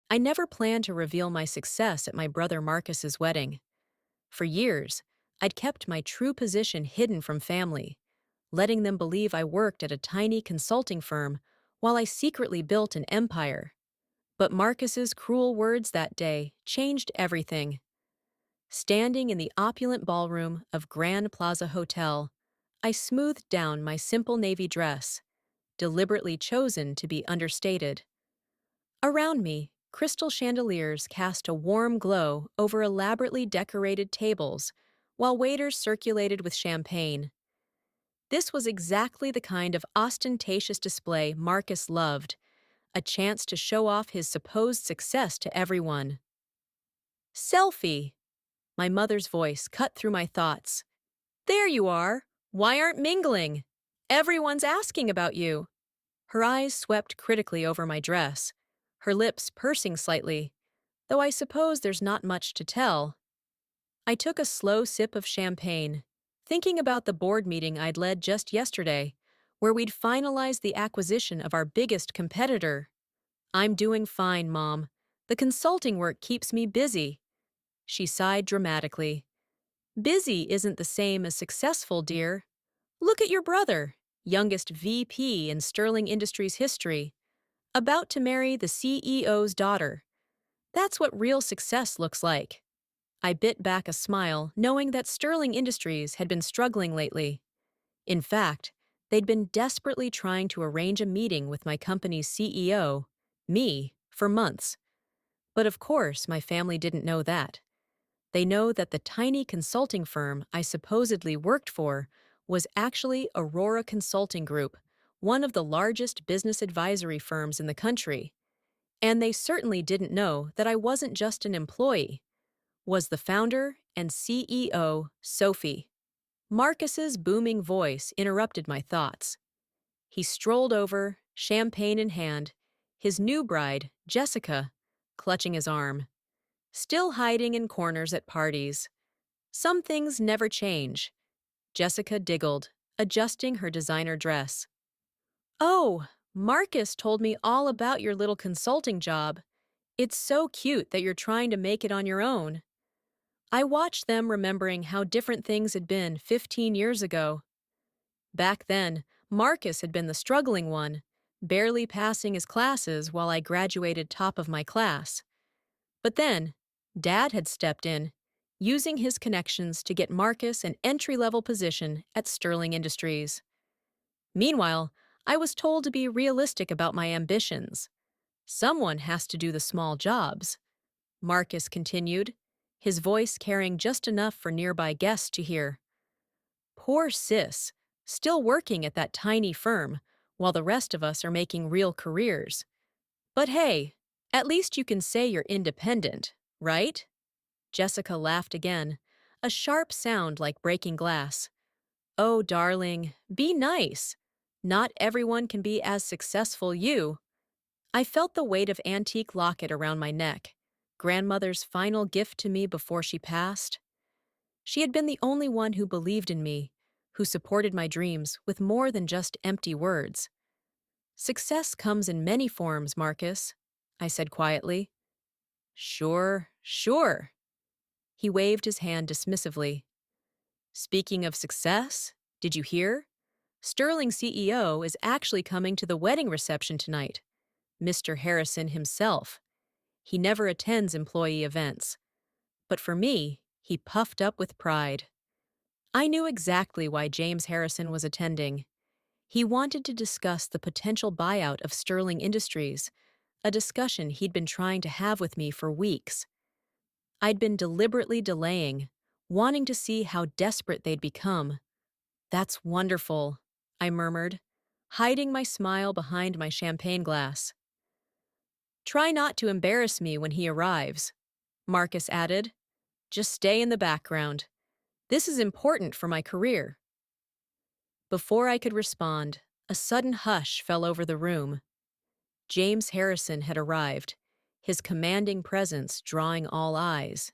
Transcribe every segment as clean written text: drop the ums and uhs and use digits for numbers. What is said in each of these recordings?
I never planned to reveal my success at my brother Marcus's wedding. For years, I'd kept my true position hidden from family, letting them believe I worked at a tiny consulting firm while I secretly built an empire. But Marcus's cruel words that day changed everything. Standing in the opulent ballroom of Grand Plaza Hotel, I smoothed down my simple navy dress, deliberately chosen to be understated. Around me, crystal chandeliers cast a warm glow over elaborately decorated tables, while waiters circulated with champagne. This was exactly the kind of ostentatious display Marcus loved, a chance to show off his supposed success to everyone. Selfie! My mother's voice cut through my thoughts. There you are! Why aren't mingling? Everyone's asking about you. Her eyes swept critically over my dress, her lips pursing slightly, though I suppose there's not much to tell. I took a slow sip of champagne, thinking about the board meeting I'd led just yesterday, where we'd finalized the acquisition of our biggest competitor. I'm doing fine, Mom. The consulting work keeps me busy. She sighed dramatically. Busy isn't the same as successful, dear. Look at your brother, youngest VP in Sterling Industries history, about to marry the CEO's daughter. That's what real success looks like. I bit back a smile, knowing that Sterling Industries had been struggling lately. In fact, they'd been desperately trying to arrange a meeting with my company's CEO, me, for months. But of course, my family didn't know that. They know that the tiny consulting firm I supposedly worked for was actually Aurora Consulting Group, one of the largest business advisory firms in the country. And they certainly didn't know that I wasn't just an employee, was the founder and CEO, Sophie. Marcus's booming voice interrupted my thoughts. He strolled over, champagne in hand, his new bride, Jessica, clutching his arm. Still hiding in corners at parties. Some things never change. Jessica diggled, adjusting her designer dress. Oh, Marcus told me all about your little consulting job. It's so cute that you're trying to make it on your own. I watched them, remembering how different things had been 15 years ago. Back then, Marcus had been the struggling one, barely passing his classes while I graduated top of my class. But then, Dad had stepped in, using his connections to get Marcus an entry-level position at Sterling Industries. Meanwhile, I was told to be realistic about my ambitions. Someone has to do the small jobs, Marcus continued, his voice carrying just enough for nearby guests to hear. Poor sis, still working at that tiny firm, while the rest of us are making real careers. But hey, at least you can say you're independent, right? Jessica laughed again, a sharp sound like breaking glass. Oh, darling, be nice. Not everyone can be as successful you. I felt the weight of antique locket around my neck, grandmother's final gift to me before she passed. She had been the only one who believed in me, who supported my dreams with more than just empty words. Success comes in many forms, Marcus, I said quietly. Sure, sure. He waved his hand dismissively. Speaking of success, did you hear? Sterling CEO is actually coming to the wedding reception tonight. Mr. Harrison himself. He never attends employee events. But for me, he puffed up with pride. I knew exactly why James Harrison was attending. He wanted to discuss the potential buyout of Sterling Industries, a discussion he'd been trying to have with me for weeks. I'd been deliberately delaying, wanting to see how desperate they'd become. That's wonderful, I murmured, hiding my smile behind my champagne glass. Try not to embarrass me when he arrives, Marcus added. Just stay in the background. This is important for my career. Before I could respond, a sudden hush fell over the room. James Harrison had arrived, his commanding presence drawing all eyes.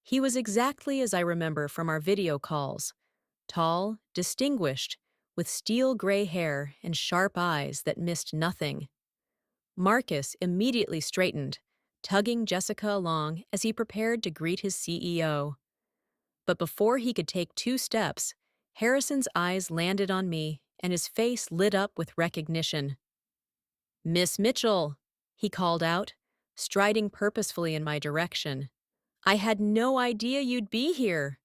He was exactly as I remember from our video calls, tall, distinguished, with steel gray hair and sharp eyes that missed nothing. Marcus immediately straightened, tugging Jessica along as he prepared to greet his CEO. But before he could take 2 steps, Harrison's eyes landed on me and his face lit up with recognition. "Miss Mitchell," he called out, striding purposefully in my direction. "I had no idea you'd be here."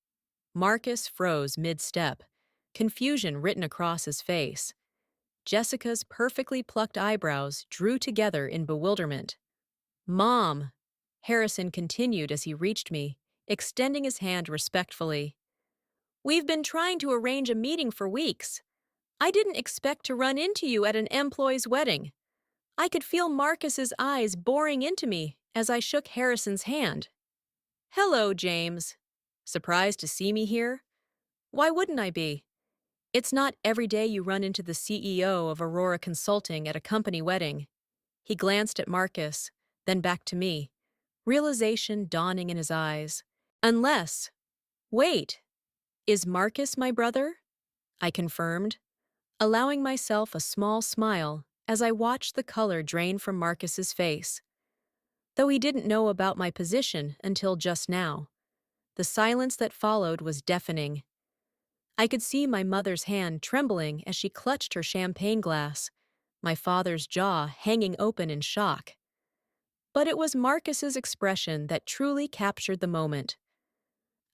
Marcus froze mid-step, confusion written across his face. Jessica's perfectly plucked eyebrows drew together in bewilderment. "Mom," Harrison continued as he reached me, extending his hand respectfully. "We've been trying to arrange a meeting for weeks. I didn't expect to run into you at an employee's wedding." I could feel Marcus's eyes boring into me as I shook Harrison's hand. "Hello, James. Surprised to see me here? Why wouldn't I be? It's not every day you run into the CEO of Aurora Consulting at a company wedding." He glanced at Marcus, then back to me, realization dawning in his eyes. "Unless, wait, is Marcus my brother?" I confirmed, allowing myself a small smile as I watched the color drain from Marcus's face. Though he didn't know about my position until just now, the silence that followed was deafening. I could see my mother's hand trembling as she clutched her champagne glass, my father's jaw hanging open in shock. But it was Marcus's expression that truly captured the moment.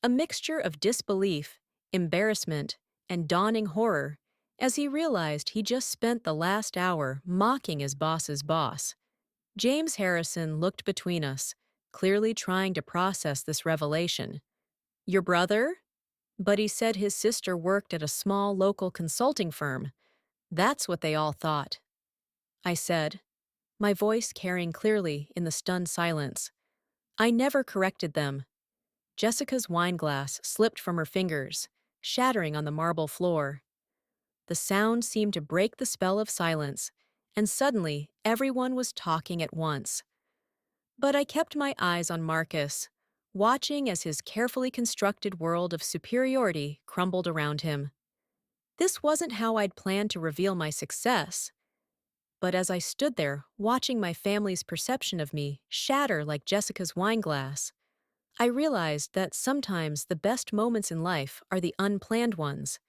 A mixture of disbelief, embarrassment, and dawning horror as he realized he just spent the last hour mocking his boss's boss. James Harrison looked between us, clearly trying to process this revelation. "Your brother?" But he said his sister worked at a small local consulting firm. That's what they all thought, I said, my voice carrying clearly in the stunned silence. I never corrected them. Jessica's wineglass slipped from her fingers, shattering on the marble floor. The sound seemed to break the spell of silence, and suddenly everyone was talking at once. But I kept my eyes on Marcus, watching as his carefully constructed world of superiority crumbled around him. This wasn't how I'd planned to reveal my success. But as I stood there, watching my family's perception of me shatter like Jessica's wineglass, I realized that sometimes the best moments in life are the unplanned ones.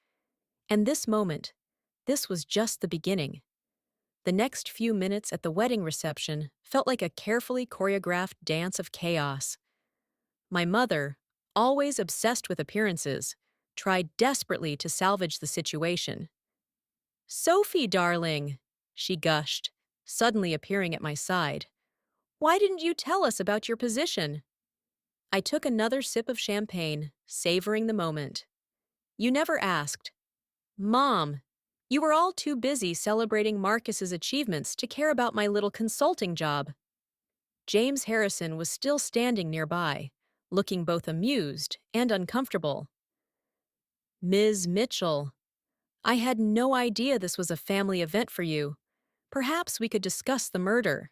And this was just the beginning. The next few minutes at the wedding reception felt like a carefully choreographed dance of chaos. My mother, always obsessed with appearances, tried desperately to salvage the situation. "Sophie, darling," she gushed, suddenly appearing at my side. "Why didn't you tell us about your position?" I took another sip of champagne, savoring the moment. "You never asked." "Mom, you were all too busy celebrating Marcus's achievements to care about my little consulting job." James Harrison was still standing nearby, looking both amused and uncomfortable. "Ms. Mitchell, I had no idea this was a family event for you. Perhaps we could discuss the murder."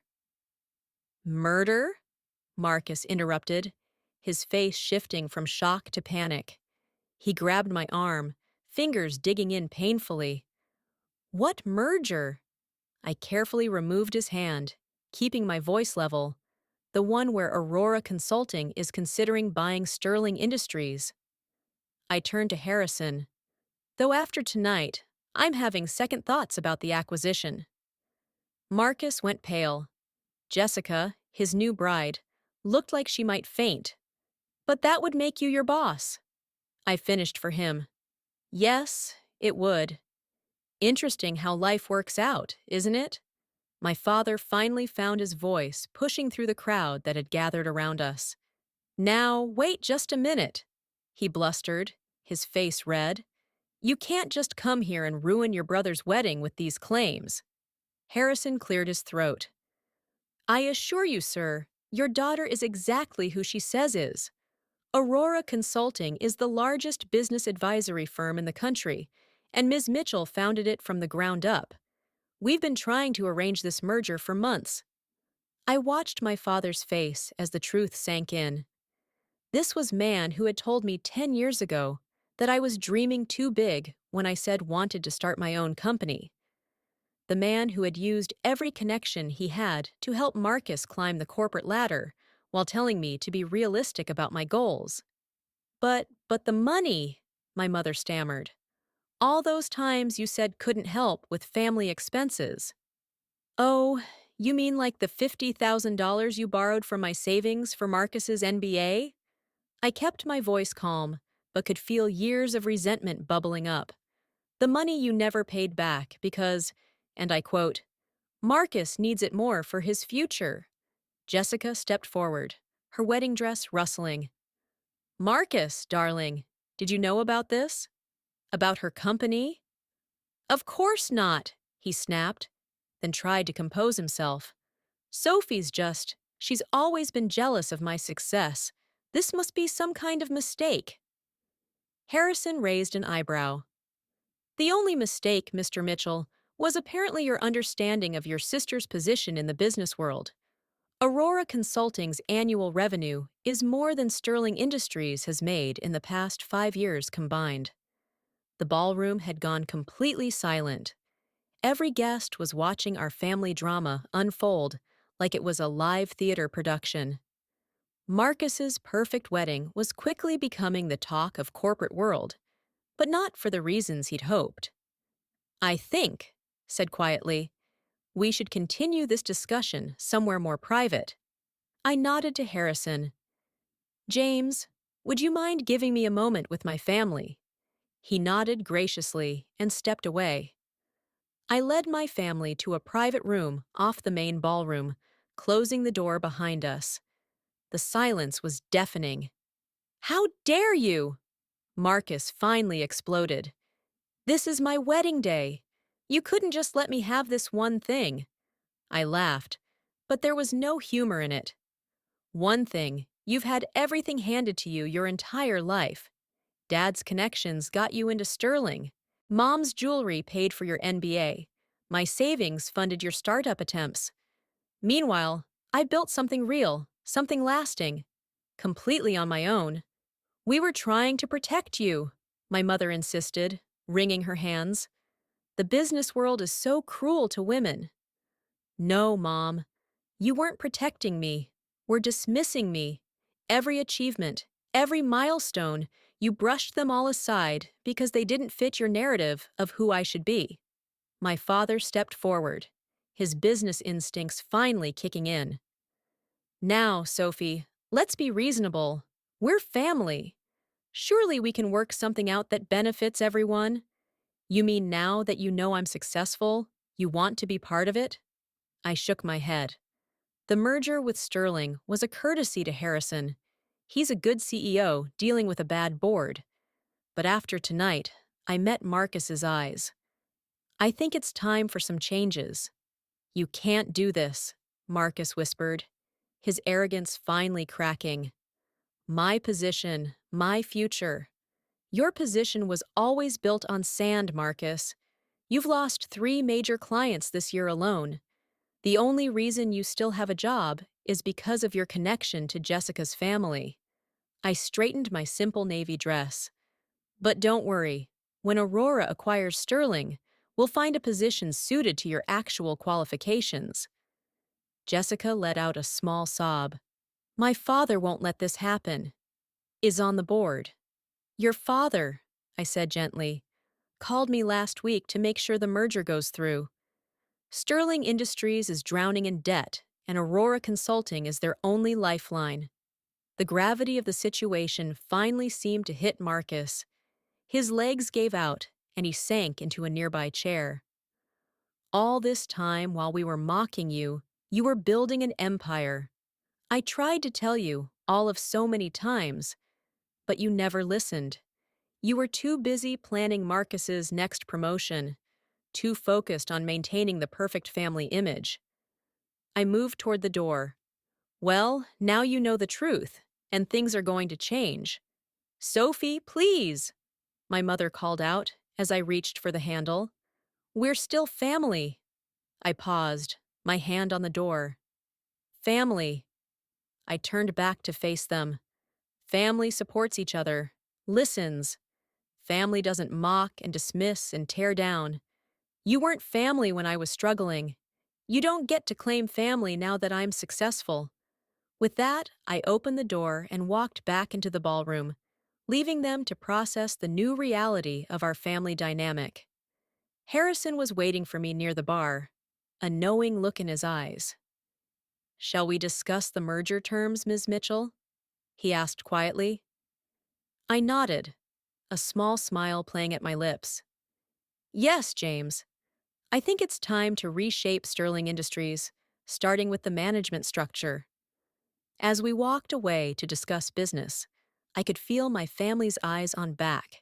"Murder?" Marcus interrupted, his face shifting from shock to panic. He grabbed my arm, fingers digging in painfully. "What merger?" I carefully removed his hand, keeping my voice level, the one where Aurora Consulting is considering buying Sterling Industries. I turned to Harrison. "Though after tonight, I'm having second thoughts about the acquisition." Marcus went pale. Jessica, his new bride, looked like she might faint. "But that would make you your boss." I finished for him. "Yes, it would. Interesting how life works out, isn't it?" My father finally found his voice, pushing through the crowd that had gathered around us. "Now, wait just a minute," he blustered, his face red. "You can't just come here and ruin your brother's wedding with these claims." Harrison cleared his throat. "I assure you, sir, your daughter is exactly who she says is. Aurora Consulting is the largest business advisory firm in the country, and Ms. Mitchell founded it from the ground up. We've been trying to arrange this merger for months." I watched my father's face as the truth sank in. This was man who had told me 10 years ago that I was dreaming too big when I said wanted to start my own company. The man who had used every connection he had to help Marcus climb the corporate ladder while telling me to be realistic about my goals. But the money, my mother stammered. All those times you said couldn't help with family expenses. Oh, you mean like the $50,000 you borrowed from my savings for Marcus's NBA? I kept my voice calm, but could feel years of resentment bubbling up. The money you never paid back because, and I quote, Marcus needs it more for his future. Jessica stepped forward, her wedding dress rustling. Marcus, darling, did you know about this? About her company? Of course not, he snapped, then tried to compose himself. She's always been jealous of my success. This must be some kind of mistake. Harrison raised an eyebrow. The only mistake, Mr. Mitchell, was apparently your understanding of your sister's position in the business world. Aurora Consulting's annual revenue is more than Sterling Industries has made in the past 5 years combined. The ballroom had gone completely silent. Every guest was watching our family drama unfold like it was a live theater production. Marcus's perfect wedding was quickly becoming the talk of corporate world, but not for the reasons he'd hoped. I think, said quietly, we should continue this discussion somewhere more private. I nodded to Harrison. James, would you mind giving me a moment with my family? He nodded graciously and stepped away. I led my family to a private room off the main ballroom, closing the door behind us. The silence was deafening. How dare you? Marcus finally exploded. This is my wedding day. You couldn't just let me have this one thing. I laughed, but there was no humor in it. One thing, you've had everything handed to you your entire life. Dad's connections got you into Sterling. Mom's jewelry paid for your MBA. My savings funded your startup attempts. Meanwhile, I built something real, something lasting, completely on my own. We were trying to protect you, my mother insisted, wringing her hands. The business world is so cruel to women. No, Mom. You weren't protecting me. Were dismissing me. Every achievement, every milestone, you brushed them all aside because they didn't fit your narrative of who I should be. My father stepped forward, his business instincts finally kicking in. Now, Sophie, let's be reasonable. We're family. Surely we can work something out that benefits everyone. You mean now that you know I'm successful, you want to be part of it? I shook my head. The merger with Sterling was a courtesy to Harrison. He's a good CEO dealing with a bad board. But after tonight, I met Marcus's eyes. I think it's time for some changes. You can't do this, Marcus whispered, his arrogance finally cracking. My position, my future. Your position was always built on sand, Marcus. You've lost 3 major clients this year alone. The only reason you still have a job is because of your connection to Jessica's family. I straightened my simple navy dress. But don't worry, when Aurora acquires Sterling, we'll find a position suited to your actual qualifications. Jessica let out a small sob. My father won't let this happen. Is on the board. Your father, I said gently, called me last week to make sure the merger goes through. Sterling Industries is drowning in debt, and Aurora Consulting is their only lifeline. The gravity of the situation finally seemed to hit Marcus. His legs gave out, and he sank into a nearby chair. All this time while we were mocking you, you were building an empire. I tried to tell you, all of so many times, but you never listened. You were too busy planning Marcus's next promotion, too focused on maintaining the perfect family image. I moved toward the door. Well, now you know the truth, and things are going to change. Sophie, please, my mother called out as I reached for the handle. We're still family. I paused, my hand on the door. Family. I turned back to face them. Family supports each other, listens. Family doesn't mock and dismiss and tear down. You weren't family when I was struggling. You don't get to claim family now that I'm successful. With that, I opened the door and walked back into the ballroom, leaving them to process the new reality of our family dynamic. Harrison was waiting for me near the bar, a knowing look in his eyes. "Shall we discuss the merger terms, Ms. Mitchell?" he asked quietly. I nodded, a small smile playing at my lips. "Yes, James. I think it's time to reshape Sterling Industries, starting with the management structure." As we walked away to discuss business, I could feel my family's eyes on back.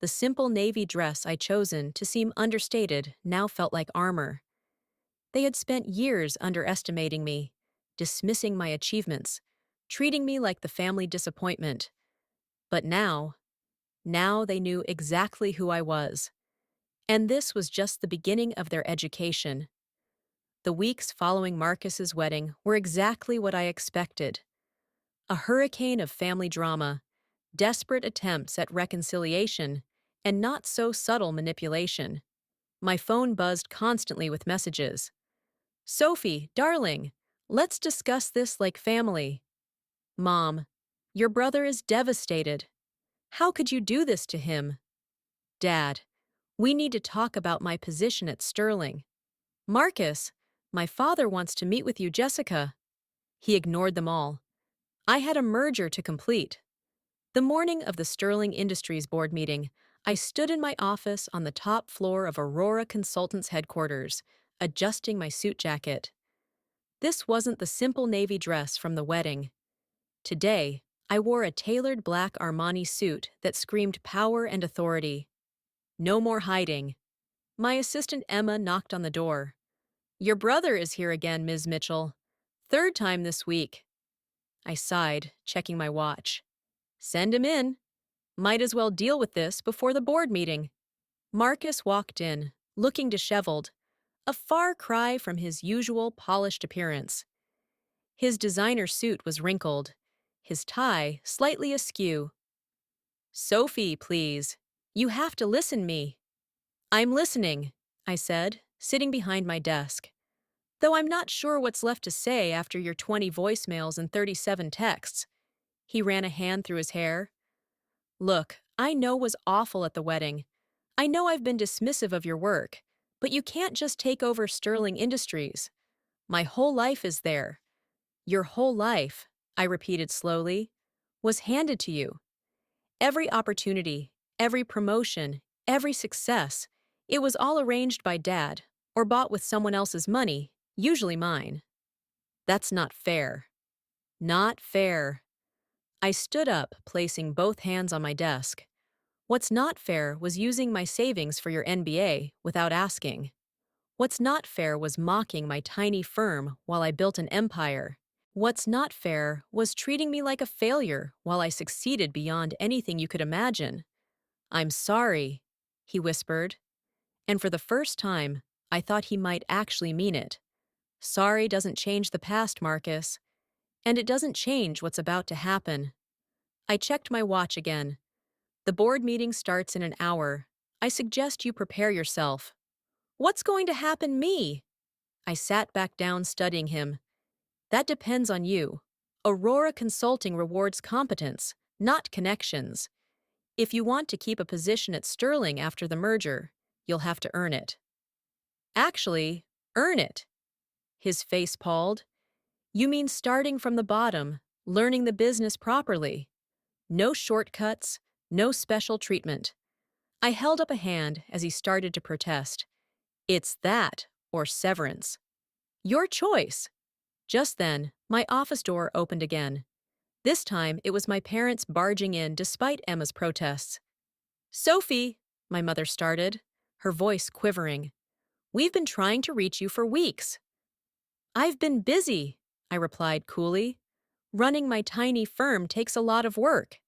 The simple navy dress I'd chosen to seem understated now felt like armor. They had spent years underestimating me, dismissing my achievements, treating me like the family disappointment. But now they knew exactly who I was. And this was just the beginning of their education. The weeks following Marcus's wedding were exactly what I expected. A hurricane of family drama, desperate attempts at reconciliation, and not so subtle manipulation. My phone buzzed constantly with messages. "Sophie, darling, let's discuss this like family." "Mom, your brother is devastated. How could you do this to him?" "Dad, we need to talk about my position at Sterling." "Marcus, my father wants to meet with you, Jessica." He ignored them all. I had a merger to complete. The morning of the Sterling Industries board meeting, I stood in my office on the top floor of Aurora Consultants headquarters, adjusting my suit jacket. This wasn't the simple navy dress from the wedding. Today, I wore a tailored black Armani suit that screamed power and authority. No more hiding. My assistant Emma knocked on the door. "Your brother is here again, Ms. Mitchell. Third time this week." I sighed, checking my watch. "Send him in. Might as well deal with this before the board meeting." Marcus walked in, looking disheveled, a far cry from his usual polished appearance. His designer suit was wrinkled, his tie slightly askew. "Sophie, please. You have to listen me." "I'm listening," I said, sitting behind my desk. "Though I'm not sure what's left to say after your 20 voicemails and 37 texts." He ran a hand through his hair. "Look, I know was awful at the wedding. I know I've been dismissive of your work, but you can't just take over Sterling Industries. My whole life is there. Your whole life," I repeated slowly, "was handed to you. Every opportunity, every promotion, every success, it was all arranged by Dad, or bought with someone else's money, usually mine. That's not fair. Not fair." I stood up, placing both hands on my desk. What's not fair was using my savings for your MBA without asking. What's not fair was mocking my tiny firm while I built an empire. What's not fair was treating me like a failure while I succeeded beyond anything you could imagine. "I'm sorry," he whispered. And for the first time, I thought he might actually mean it. Sorry doesn't change the past, Marcus. And it doesn't change what's about to happen. I checked my watch again. "The board meeting starts in an hour. I suggest you prepare yourself." "What's going to happen me?" I sat back down studying him. "That depends on you. Aurora Consulting rewards competence, not connections. If you want to keep a position at Sterling after the merger, you'll have to earn it." "Actually, earn it." His face palled. "You mean starting from the bottom, learning the business properly. No shortcuts, no special treatment." I held up a hand as he started to protest. "It's that, or severance." "Your choice." Just then, my office door opened again. This time, it was my parents barging in despite Emma's protests. "Sophie," my mother started, her voice quivering. "We've been trying to reach you for weeks." "I've been busy," I replied coolly. "Running my tiny firm takes a lot of work."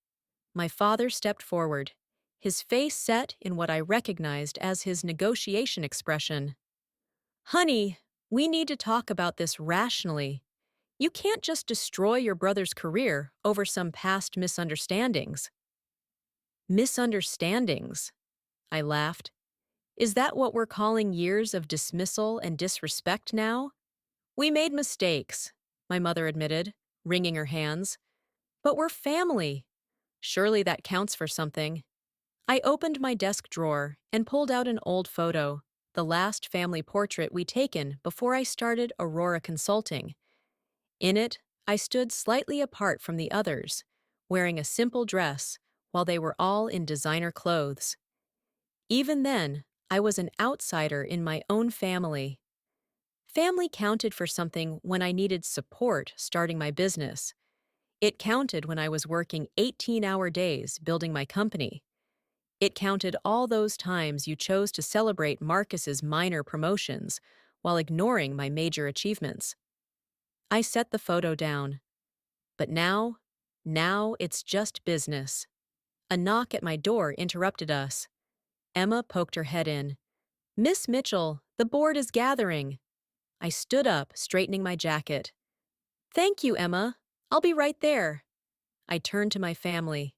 My father stepped forward, his face set in what I recognized as his negotiation expression. "Honey, we need to talk about this rationally. You can't just destroy your brother's career over some past misunderstandings." "Misunderstandings?" I laughed. "Is that what we're calling years of dismissal and disrespect now?" "We made mistakes," my mother admitted. wringing her hands. But we're family. Surely that counts for something. I opened my desk drawer and pulled out an old photo, the last family portrait we'd taken before I started Aurora Consulting. In it, I stood slightly apart from the others, wearing a simple dress while they were all in designer clothes. Even then, I was an outsider in my own family. Family counted for something when I needed support starting my business. It counted when I was working 18-hour days building my company. It counted all those times you chose to celebrate Marcus's minor promotions while ignoring my major achievements. I set the photo down. But now it's just business. A knock at my door interrupted us. Emma poked her head in. "Miss Mitchell, the board is gathering." I stood up, straightening my jacket. "Thank you, Emma. I'll be right there." I turned to my family.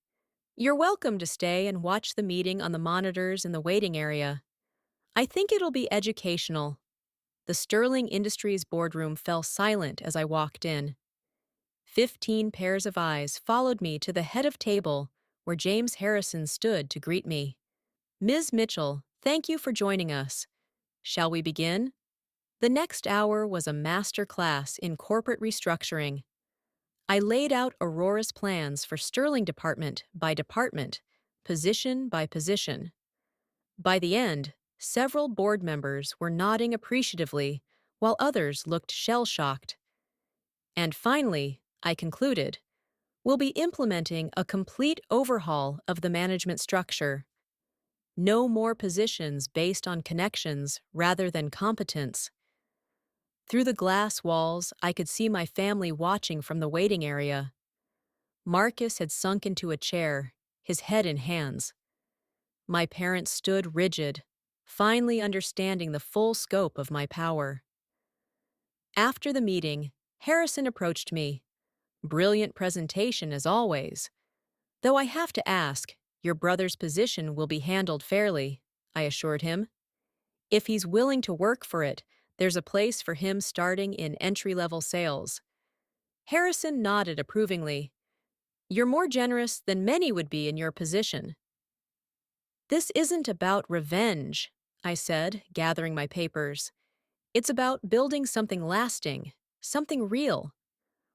"You're welcome to stay and watch the meeting on the monitors in the waiting area. I think it'll be educational." The Sterling Industries boardroom fell silent as I walked in. 15 pairs of eyes followed me to the head of table, where James Harrison stood to greet me. "Ms. Mitchell, thank you for joining us. Shall we begin?" The next hour was a master class in corporate restructuring. I laid out Aurora's plans for Sterling department by department, position by position. By the end, several board members were nodding appreciatively, while others looked shell-shocked. And finally, I concluded, we'll be implementing a complete overhaul of the management structure. No more positions based on connections rather than competence. Through the glass walls, I could see my family watching from the waiting area. Marcus had sunk into a chair, his head in hands. My parents stood rigid, finally understanding the full scope of my power. After the meeting, Harrison approached me. "Brilliant presentation as always. Though I have to ask, your brother's position will be handled fairly," I assured him. "If he's willing to work for it, there's a place for him starting in entry-level sales." Harrison nodded approvingly. "You're more generous than many would be in your position." "This isn't about revenge," I said, gathering my papers. "It's about building something lasting, something real."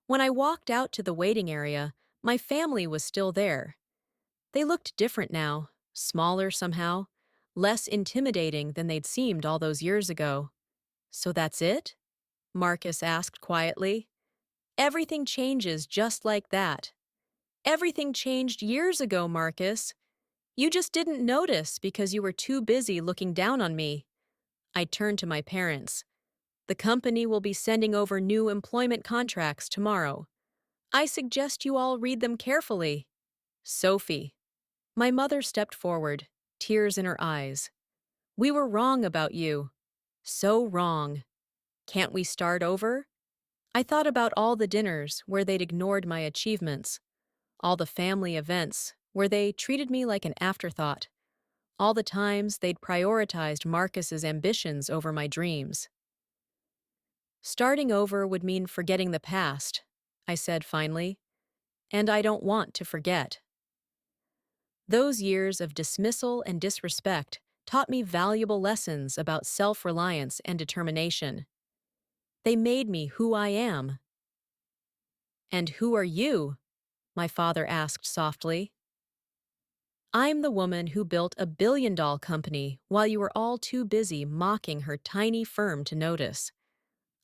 When I walked out to the waiting area, my family was still there. They looked different now, smaller somehow, less intimidating than they'd seemed all those years ago. "So that's it?" Marcus asked quietly. "Everything changes just like that." "Everything changed years ago, Marcus. You just didn't notice because you were too busy looking down on me." I turned to my parents. "The company will be sending over new employment contracts tomorrow. I suggest you all read them carefully." "Sophie." My mother stepped forward, tears in her eyes. "We were wrong about you. So wrong. Can't we start over?" I thought about all the dinners where they'd ignored my achievements, all the family events where they treated me like an afterthought, all the times they'd prioritized Marcus's ambitions over my dreams. "Starting over would mean forgetting the past," I said finally, "and I don't want to forget." Those years of dismissal and disrespect taught me valuable lessons about self-reliance and determination. They made me who I am. "And who are you?" my father asked softly. "I'm the woman who built a billion-dollar company while you were all too busy mocking her tiny firm to notice.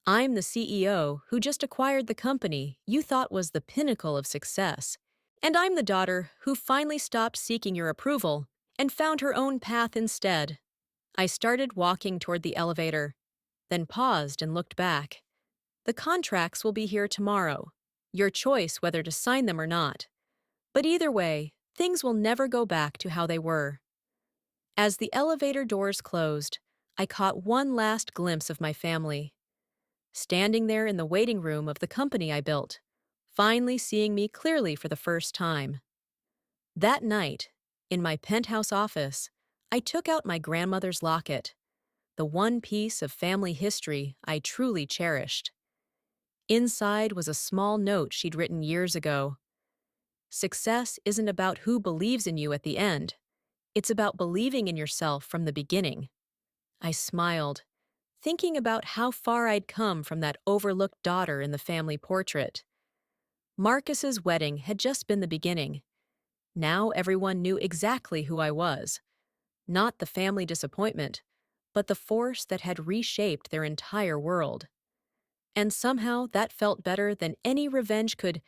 I'm the CEO who just acquired the company you thought was the pinnacle of success. And I'm the daughter who finally stopped seeking your approval and found her own path instead." I started walking toward the elevator, then paused and looked back. "The contracts will be here tomorrow. Your choice whether to sign them or not. But either way, things will never go back to how they were." As the elevator doors closed, I caught one last glimpse of my family, standing there in the waiting room of the company I built, finally seeing me clearly for the first time. That night, in my penthouse office, I took out my grandmother's locket, the one piece of family history I truly cherished. Inside was a small note she'd written years ago. Success isn't about who believes in you at the end. It's about believing in yourself from the beginning. I smiled, thinking about how far I'd come from that overlooked daughter in the family portrait. Marcus's wedding had just been the beginning. Now everyone knew exactly who I was. Not the family disappointment, but the force that had reshaped their entire world. And somehow that felt better than any revenge could